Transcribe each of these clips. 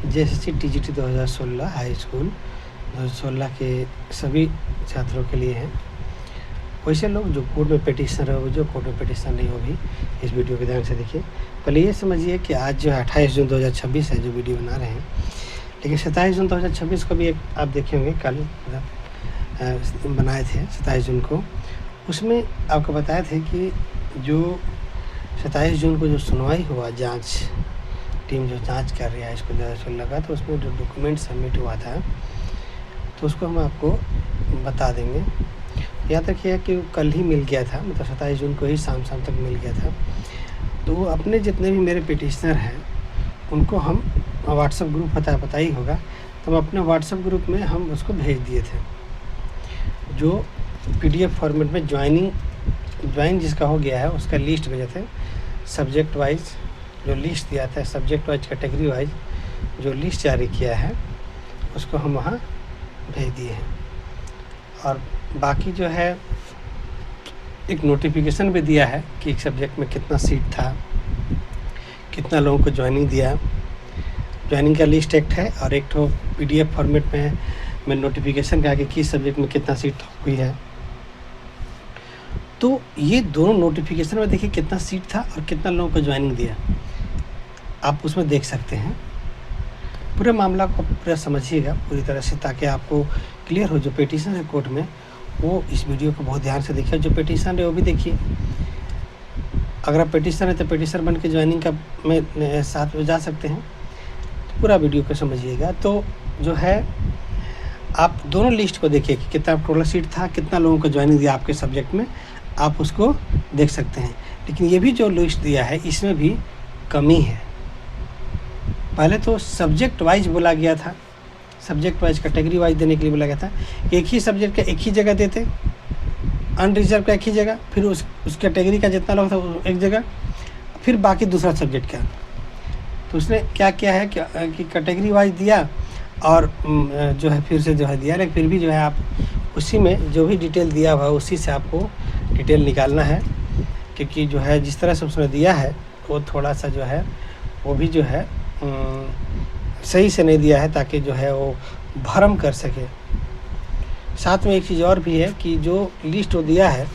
JSSC TGT 2016 high school 2016 के सभी छात्रों के लिए है। वैसे लोग जो कोर्ट में पिटिशनर है, वो जो कोर्ट में पिटिशनर नहीं, वो भी इस वीडियो को ध्यान से देखिए। पहले ये समझिए कि आज जो है 28 जून 2026 है जो वीडियो बना रहे हैं, लेकिन 27 जून 2026 को भी एक आप देखे होंगे कल बनाए थे 27 जून को। उसमें आपको बताए थे कि जो 27 जून को जो सुनवाई हुआ, जांच टीम जो जांच कर रही है इसको 2016 का, तो उसमें जो डॉक्यूमेंट सबमिट हुआ था तो उसको हम आपको बता देंगे। याद रखिए कि कल ही मिल गया था, मतलब 27 जून को ही शाम तक मिल गया था। तो अपने जितने भी मेरे पिटिशनर हैं उनको हम व्हाट्सएप ग्रुप पता ही होगा, तो हम अपने व्हाट्सएप ग्रुप में हम उसको भेज दिए थे। जो पीडीएफ फॉर्मेट में ज्वाइन जिसका हो गया है उसका लिस्ट भेजे थे, सब्जेक्ट वाइज जो लिस्ट दिया था, सब्जेक्ट वाइज कैटेगरी वाइज जो लिस्ट जारी किया है उसको हम वहाँ भेज दिए हैं। और बाकी जो है एक नोटिफिकेशन भी दिया है कि एक सब्जेक्ट में कितना सीट था, कितना लोगों को ज्वाइनिंग दिया। ज्वाइनिंग का लिस्ट एक है और एक तो पीडीएफ फॉर्मेट में नोटिफिकेशन का कि किस सब्जेक्ट में कितना सीट हुई है। तो ये दोनों नोटिफिकेशन में देखिए कितना सीट था और कितना लोगों को ज्वाइनिंग दिया, आप उसमें देख सकते हैं। पूरे मामला को पूरा समझिएगा पूरी तरह से, ताकि आपको क्लियर हो। जो पिटीशन है कोर्ट में वो इस वीडियो को बहुत ध्यान से देखिए, जो पिटीशन है वो भी देखिए। अगर आप पिटीशन है तो पिटीशन बन के ज्वाइनिंग का में साथ में जा सकते हैं। तो पूरा वीडियो को समझिएगा। तो जो है आप दोनों लिस्ट को देखिए कि कितना टोटल सीट था, कितना लोगों को ज्वाइनिंग दिया आपके सब्जेक्ट में, आप उसको देख सकते हैं। लेकिन ये भी जो लिस्ट दिया है इसमें भी कमी है। पहले तो सब्जेक्ट वाइज बोला गया था, सब्जेक्ट वाइज कैटेगरी वाइज देने के लिए बोला गया था। एक ही सब्जेक्ट का एक ही जगह देते, अनरिजर्व का एक ही जगह, फिर उस कैटेगरी का जितना लोग था एक जगह, फिर बाकी दूसरा सब्जेक्ट का। तो उसने क्या किया है कि कैटेगरी वाइज दिया और जो है फिर से जो है दिया, लेकिन फिर भी जो है आप उसी में जो भी डिटेल दिया हुआ उसी से आपको डिटेल निकालना है। क्योंकि जो है जिस तरह से उसने दिया है वो थोड़ा सा जो है वो भी जो है सही से नहीं दिया है, ताकि जो है वो भरम कर सके। साथ में एक चीज़ और भी है कि जो लिस्ट वो दिया है,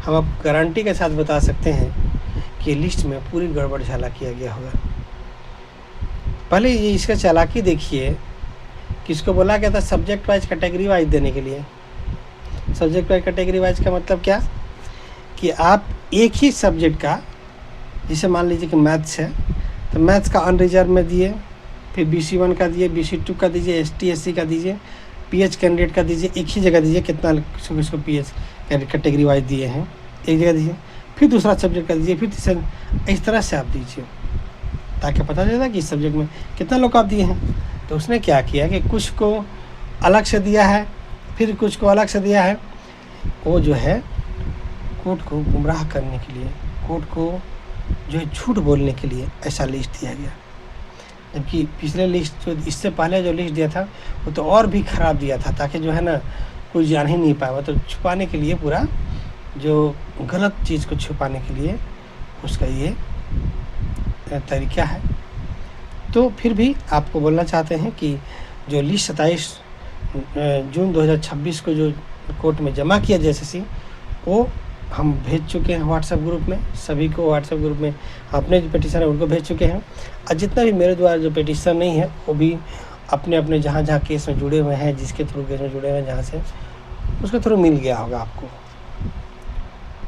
हम आप गारंटी के साथ बता सकते हैं कि लिस्ट में पूरी गड़बड़ झाला किया गया होगा। पहले ये इसका चालाकी देखिए कि इसको बोला गया था सब्जेक्ट वाइज कैटेगरी वाइज देने के लिए। सब्जेक्ट वाइज कैटेगरी वाइज का मतलब क्या कि आप एक ही सब्जेक्ट का, जैसे मान लीजिए कि मैथ्स है तो मैथ्स का अनरिजर्व में दिए, फिर BC1 का दिए, BC2 का दीजिए, ST SC का दीजिए, PH कैंडिडेट का दीजिए, एक ही जगह दीजिए। कितना किसको PH कैटेगरी वाइज दिए हैं एक जगह दीजिए, फिर दूसरा सब्जेक्ट का दीजिए, फिर तीसरा, इस तरह से आप दीजिए ताकि पता चलेगा कि इस सब्जेक्ट में कितना लोग आप दिए हैं। तो उसने क्या किया कि कुछ को अलग से दिया है, फिर कुछ को अलग से दिया है। वो जो है कोर्ट को गुमराह करने के लिए, कोर्ट को जो है झूठ बोलने के लिए ऐसा लिस्ट दिया गया। जबकि पिछले लिस्ट जो इससे पहले जो लिस्ट दिया था वो तो और भी ख़राब दिया था, ताकि जो है ना कोई जान ही नहीं पाए। तो छुपाने के लिए, पूरा जो गलत चीज़ को छुपाने के लिए उसका ये तरीका है। तो फिर भी आपको बोलना चाहते हैं कि जो लिस्ट 27 जून 2026 को जो कोर्ट में जमा किया जेएसएससी, वो हम भेज चुके हैं व्हाट्सएप ग्रुप में। सभी को व्हाट्सएप ग्रुप में अपने जो पिटीशन है उनको भेज चुके हैं। और जितना भी मेरे द्वारा जो पिटीशन नहीं है वो भी अपने अपने जहाँ केस में जुड़े हुए हैं, जिसके थ्रू केस में जुड़े हुए हैं, जहाँ से उसके थ्रू मिल गया होगा आपको,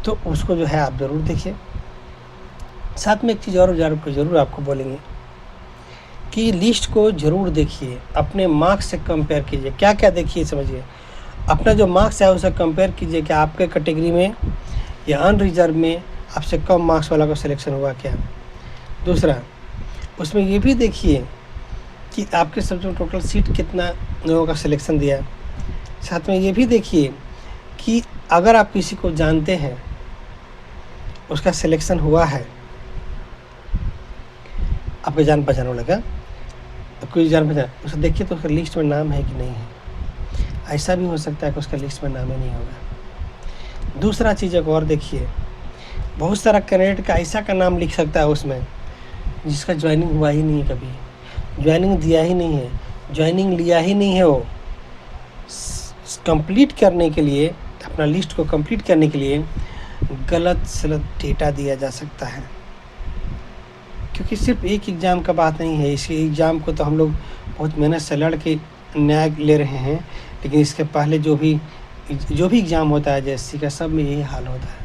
तो उसको जो है आप ज़रूर देखिए। साथ में एक चीज़ और ज़रूर आपको बोलेंगे कि लिस्ट को ज़रूर देखिए, अपने मार्क्स से कंपेयर कीजिए। क्या क्या देखिए समझिए, अपना जो मार्क्स है उसे कंपेयर कीजिए कि आपके कैटेगरी में या अनरिजर्व में आपसे कम मार्क्स वाला का सिलेक्शन हुआ क्या। दूसरा, उसमें ये भी देखिए कि आपके सब्जेक्ट में टोटल सीट कितना लोगों का सिलेक्शन दिया। साथ में ये भी देखिए कि अगर आप किसी को जानते हैं, उसका सिलेक्शन हुआ है, आपके जान पहचान लगा, कोई जान पहचान, उसे देखिए तो उसका लिस्ट में नाम है कि नहीं है। ऐसा भी हो सकता है कि उसका लिस्ट में नाम ही नहीं होगा। दूसरा चीज़ एक और देखिए, बहुत सारा कैंडिडेट का ऐसा का नाम लिख सकता है उसमें जिसका ज्वाइनिंग हुआ ही नहीं है कभी। ज्वाइनिंग दिया ही नहीं है, ज्वाइनिंग लिया ही नहीं है। वो कंप्लीट करने के लिए, अपना लिस्ट को कंप्लीट करने के लिए गलत सलत डेटा दिया जा सकता है, क्योंकि सिर्फ एक एग्ज़ाम का बात नहीं है। इसी एग्ज़ाम को तो हम लोग बहुत मेहनत से लड़ के न्याय ले रहे हैं, लेकिन इसके पहले जो भी एग्ज़ाम होता है JSC का, सब में यही हाल होता है।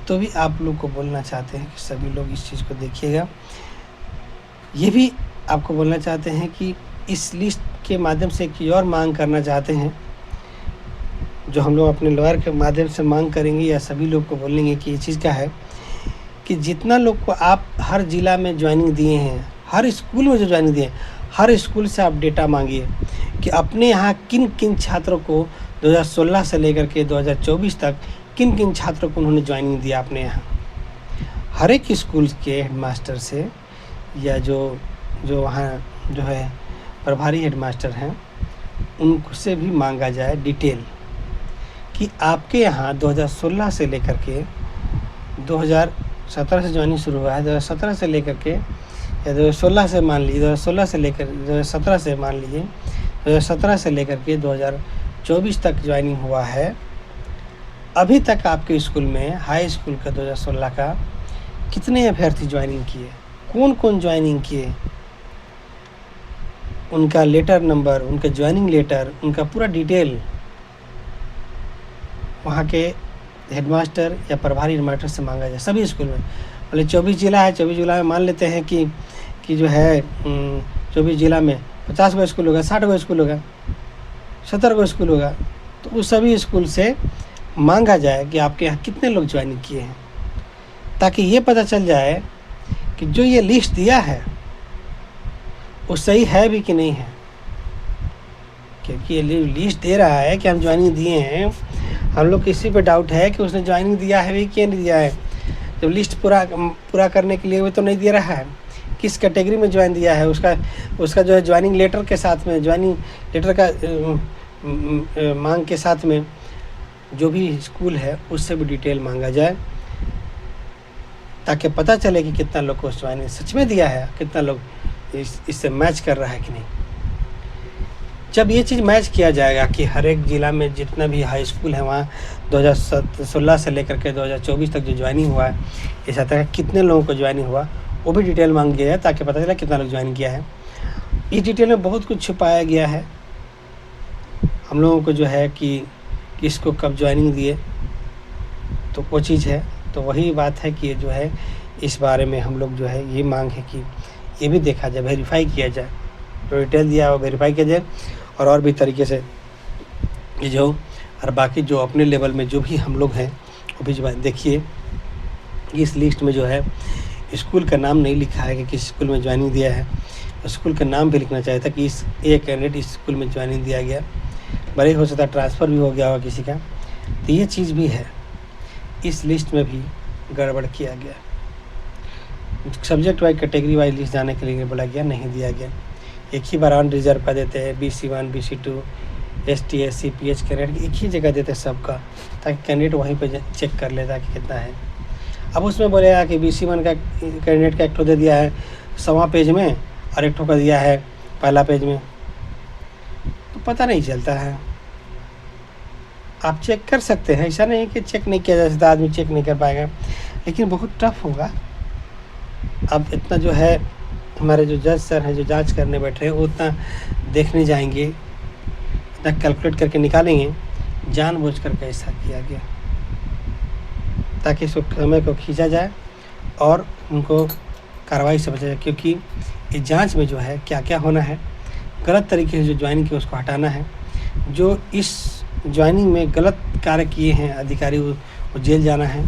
तो भी आप लोग को बोलना चाहते हैं कि सभी लोग इस चीज़ को देखिएगा। ये भी आपको बोलना चाहते हैं कि इस लिस्ट के माध्यम से एक और मांग करना चाहते हैं, जो हम लोग अपने लॉयर के माध्यम से मांग करेंगे या सभी लोग को बोलेंगे कि ये चीज़ क्या है कि जितना लोग को आप हर ज़िला में ज्वाइनिंग दिए हैं, हर स्कूल में जो ज्वाइनिंग दिए हैं, हर स्कूल से आप डेटा मांगिए कि अपने यहाँ किन किन छात्रों को 2016 से लेकर के 2024 तक किन किन छात्रों को उन्होंने ज्वाइनिंग दिया अपने यहाँ। हर एक स्कूल के हेडमास्टर से या जो वहाँ जो है प्रभारी हेडमास्टर हैं, उनसे भी मांगा जाए डिटेल कि आपके यहाँ 2016 से लेकर के 2017 से ज्वाइनिंग शुरू हुआ है, 2017 से लेकर के या 2016 से मान लीजिए, 2016 से लेकर 2017 से मान लीजिए 2017 से लेकर के 2024 तक ज्वाइनिंग हुआ है। अभी तक आपके स्कूल में हाई स्कूल का 2016 का कितने अभ्यर्थी ज्वाइनिंग किए, कौन कौन ज्वाइनिंग किए, उनका लेटर नंबर, उनका ज्वाइनिंग लेटर, उनका पूरा डिटेल वहाँ के हेडमास्टर या प्रभारी हेडमास्टर से मांगा जाए सभी स्कूल में। भले 24 ज़िला है, 24 ज़िला में मान लेते हैं कि जो है 24 ज़िला में 50 गो स्कूल होगा, 60 गो स्कूल होगा, 70 गो स्कूल होगा, तो उस सभी स्कूल से मांगा जाए कि आपके यहाँ कितने लोग ज्वाइनिंग किए हैं, ताकि ये पता चल जाए कि जो ये लिस्ट दिया है वो सही है भी कि नहीं है। क्योंकि ये लिस्ट दे रहा है कि हम ज्वाइनिंग दिए हैं, हम लोग किसी पे डाउट है कि उसने ज्वाइनिंग दिया है भी कि नहीं दिया है। जब लिस्ट पूरा करने के लिए वो तो नहीं दे रहा है, किस कैटेगरी में ज्वाइन दिया है, उसका जो है ज्वाइनिंग लेटर के साथ में, ज्वाइनिंग लेटर का मांग के साथ में जो भी स्कूल है उससे भी डिटेल मांगा जाए, ताकि पता चले कि कितना लोग को ज्वाइनिंग सच में दिया है, कितना लोग इससे मैच कर रहा है कि नहीं। जब ये चीज़ मैच किया जाएगा कि हर एक ज़िला में जितना भी हाई स्कूल है वहाँ 2016 से लेकर के 2024 तक जो ज्वाइनिंग हुआ है, इस तरह कितने लोगों को ज्वाइनिंग हुआ वो भी डिटेल मांग गया है, ताकि पता चले कितना लोग ज्वाइन किया है। इस डिटेल में बहुत कुछ छुपाया गया है हम लोगों को, जो है कि किसको कब ज्वाइनिंग दिए, तो वो चीज़ है। तो वही बात है कि जो है इस बारे में हम लोग जो है ये मांग है कि ये भी देखा जाए, वेरीफाई किया जाए, जो डिटेल दिया है वो वेरीफाई किया जाए, और भी तरीके से ये जो और बाकी जो अपने लेवल में जो भी हम लोग हैं वो भी जो देखिए, इस लिस्ट में जो है स्कूल का नाम नहीं लिखा है कि किस स्कूल में ज्वाइनिंग दिया है, स्कूल का नाम भी लिखना चाहिए था कि इस एक कैंडिडेट इस स्कूल में ज्वाइनिंग दिया गया, बड़े हो सकता है ट्रांसफ़र भी हो गया होगा किसी का। तो ये चीज़ भी है, इस लिस्ट में भी गड़बड़ किया गया। Subject wise category wise list जाने के लिए बोला गया, नहीं दिया गया। एक ही बार ऑन रिजर्व का देते हैं, BC1 BC2 ST SC PH candidate एक ही जगह देते हैं सबका, ताकि कैंडिडेट वहीं पे चेक कर लेता कि कितना है। अब उसमें बोलेगा कि BC1 का कैंडिडेट का एक ठो दे दिया है 100वां पेज में और एक ठो का दिया है पहला पेज में, तो पता नहीं चलता है। आप चेक कर सकते हैं, ऐसा नहीं कि चेक नहीं किया जा सकता, आदमी चेक नहीं कर पाएगा, लेकिन बहुत टफ होगा। अब इतना जो है हमारे जो जज सर हैं जो जांच करने बैठे हैं, वो उतना देखने जाएंगे, इतना कैलकुलेट करके निकालेंगे, जानबूझ करके ऐसा किया गया ताकि समय को खींचा जाए और उनको कार्रवाई से बचा जाए। क्योंकि इस जांच में जो है क्या क्या होना है, गलत तरीके से जो ज्वाइनिंग की उसको हटाना है, जो इस ज्वाइनिंग में गलत कार्य किए हैं अधिकारी वो जेल जाना है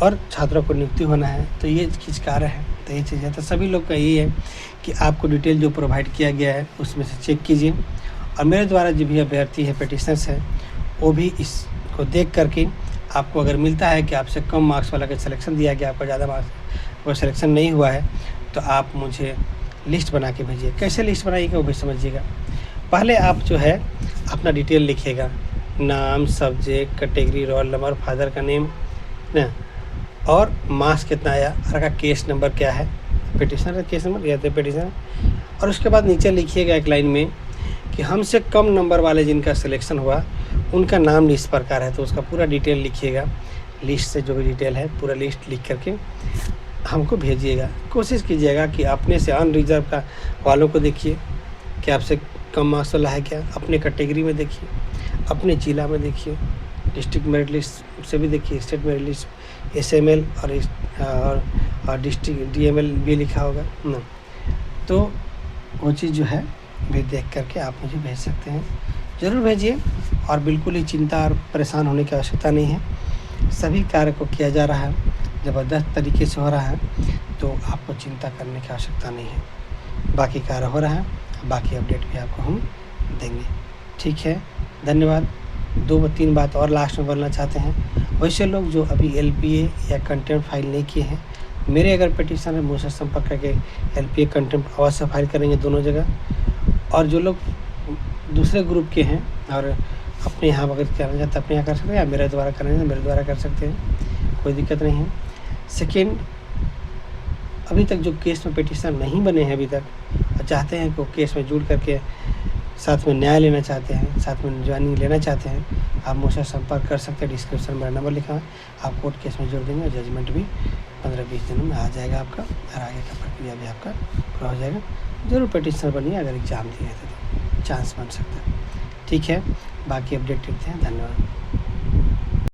और छात्रों को नियुक्ति होना है। तो ये चीज़ कार्य है, तो ये चीज़ है। तो सभी लोग का यही है कि आपको डिटेल जो प्रोवाइड किया गया है उसमें से चेक कीजिए, और मेरे द्वारा जो भी अभ्यर्थी है पेटिशनर्स है वो भी इसको देख करके आपको अगर मिलता है कि आपसे कम मार्क्स वाला का सिलेक्शन दिया गया, आपका ज़्यादा मार्क्स वो सिलेक्शन नहीं हुआ है, तो आप मुझे लिस्ट बना के भेजिए। कैसे लिस्ट बनाइएगा वो भी समझिएगा। पहले आप जो है अपना डिटेल लिखिएगा, नाम, subject, category, roll number, father का नेम ना, और मार्क्स कितना आया, और का केस नंबर क्या है, पिटिशनर केस नंबर या तो पिटिशनर, और उसके बाद नीचे लिखिएगा एक लाइन में कि हमसे कम नंबर वाले जिनका सिलेक्शन हुआ उनका नाम इस प्रकार है। तो उसका पूरा डिटेल लिखिएगा, लिस्ट से जो भी डिटेल है पूरा लिस्ट लिख करके हमको भेजिएगा। कोशिश कीजिएगा कि अपने से अनरिजर्व का वालों को देखिए कि आपसे कम मार्क्स वाला है क्या, अपने कैटेगरी में देखिए, अपने जिला में देखिए, डिस्ट्रिक्ट मेरिट लिस्ट से भी देखिए, स्टेट मेरिट लिस्ट, एसएमएल और डिस्ट्रिक्ट डीएमएल भी लिखा होगा ना। तो वो चीज़ जो है भी देख करके आप मुझे भेज सकते हैं, ज़रूर भेजिए। और बिल्कुल ही चिंता और परेशान होने की आवश्यकता नहीं है, सभी कार्य को किया जा रहा है, ज़बरदस्त तरीके से हो रहा है, तो आपको चिंता करने की आवश्यकता नहीं है। बाकी कार्य हो रहा है, बाकी अपडेट भी आपको हम देंगे। ठीक है, धन्यवाद। 2-3 बात और लास्ट में बोलना चाहते हैं। वैसे लोग जो अभी एलपीए या कंटेम्प्ट फाइल नहीं किए हैं, मेरे अगर पिटीशन है मुझसे संपर्क करके एलपीए कंटेम्प्ट अवश्य फाइल करेंगे दोनों जगह। और जो लोग दूसरे ग्रुप के हैं और अपने यहाँ अगर करना चाहते हैं अपने यहाँ कर सकते हैं, या मेरे द्वारा करना चाहते मेरे द्वारा कर सकते हैं, कोई दिक्कत नहीं है। सेकेंड, अभी तक जो केस में पिटीशन नहीं बने हैं अभी तक और चाहते हैं कि केस में जुड़ करके साथ में न्याय लेना चाहते हैं, साथ में ज्वाइनिंग लेना चाहते हैं, आप मुझसे संपर्क कर सकते हैं। डिस्क्रिप्शन में मेरा नंबर लिखा है, आप कोर्ट केस में जोड़ देंगे और जजमेंट भी 15-20 दिनों में आ जाएगा आपका, और आगे का प्रक्रिया भी आपका पूरा हो जाएगा। ज़रूर पिटीशनर बनिए, अगर एग्ज़ाम दिए थे तो चांस बन सकता है। ठीक है, बाकी अपडेट देखते हैं। धन्यवाद।